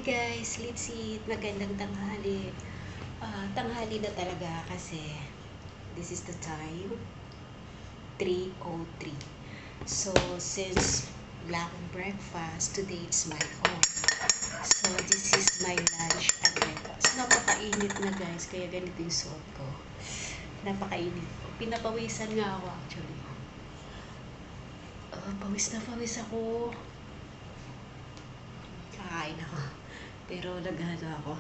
guys, let's eat. Magandang tanghali. Tanghali na talaga kasi this is the time, 3:03. So, since wala akong breakfast, today it's my off. So, this is my lunch again. So, napakainit na guys, kaya ganito yung suot ko. Napakainit. Pinapawisan nga ako actually. Pawis na pawis ako. Kakain ako. Pero naghalo ako.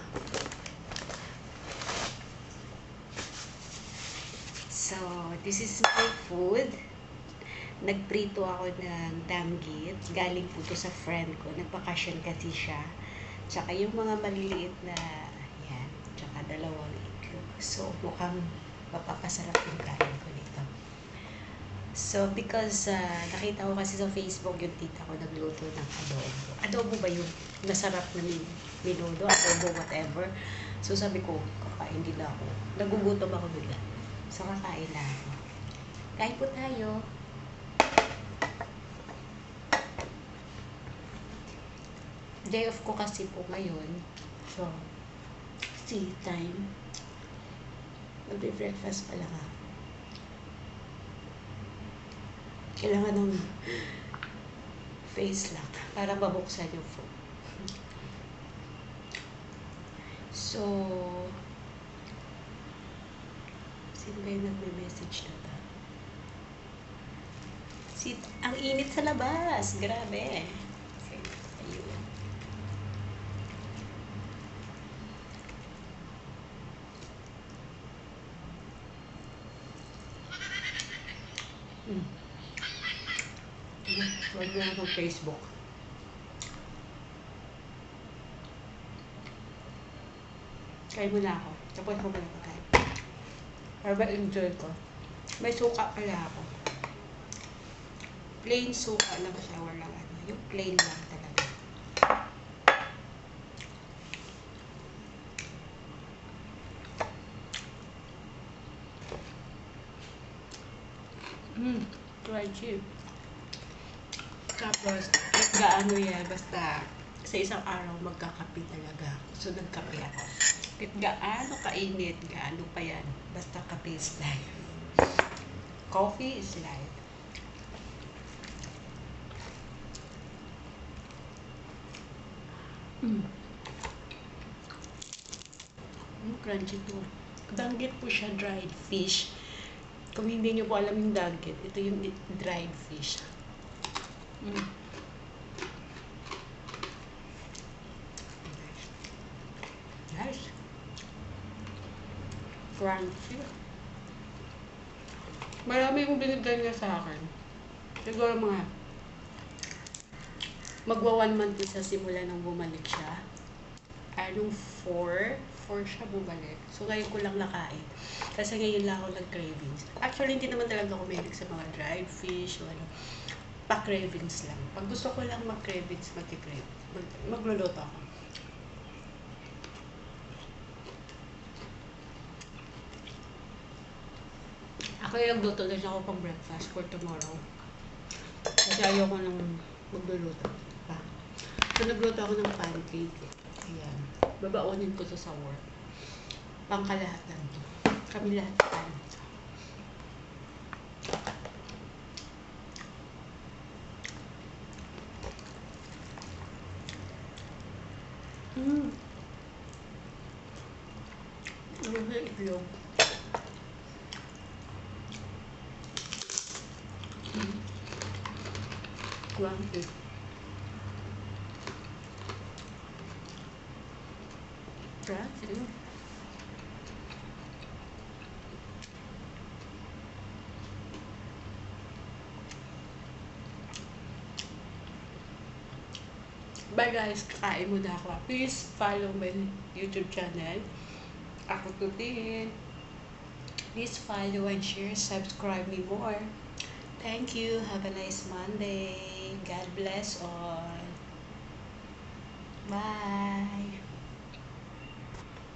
So, this is my food. Nagprito ako ng danggit. Galing po to sa friend ko. Nagbakasyon kasi siya. Tsaka yung mga maliliit na, yan. Tsaka dalawang itlog. So, mukhang mapapasarap yung kain ko nito. So, because nakita ko kasi sa Facebook yung tita ko nagluto ng adobo. Adobo ba yun? Masarap na minudo, adobo, whatever. So, sabi ko, kakain din ako. Nagugutom ako bigla. So, kakain na ako. Kain po tayo. Day off ko kasi po ngayon. So, tea time. Magbe-breakfast pa lang ako. Kailangan ng face lock para mabuksan yung phone. So, sino ba yung nagme-message na ba? Ang init sa labas. Grabe. Okay, ayun. Huwag mo ako Facebook. Kain muna ako. Tapos ko muna pagkain. Para ba enjoy ko? May suka pala ako. Plain suka lang siya. Walang ano. Yung plain lang talaga. Crunchy. Tapos, gaano yan, basta sa isang araw magkakape talaga. So, nagkape ako. Kahit gaano kainit, gaano pa yan, basta kape is life. Coffee is life. Crunchy to. Danggit po siya, dried fish. Kung hindi nyo po alam yung danggit, ito yung dried fish. Nice. Crunchy. Marami yung binigay niya sa akin. Siguro mga magwa 1 month sa simula nang bumalik siya. Anong 4 siya bumalik. So, ngayon ko lang nakain. Kasi ngayon lang ako nag-cravings. Actually, hindi naman talaga ako mahilig sa mga dried fish o ano. Pa-cravings lang. Pag gusto ko lang mag-cravings, magluluto ako. Ako yung nagluto din ako pang breakfast for tomorrow. Kasi ayoko nang magluluto pa. So, nagluto ako ng pancake. Ayan. Babaunin ko to sa work. Pangkalahatan to. Kami lahat kain. Ano na itlog? Crunchy. Crunchy. Bye guys, kakain muna ako. Please follow my YouTube channel. Ako to din. Please follow and share, subscribe me more. Thank you. Have a nice Monday. God bless all. Bye.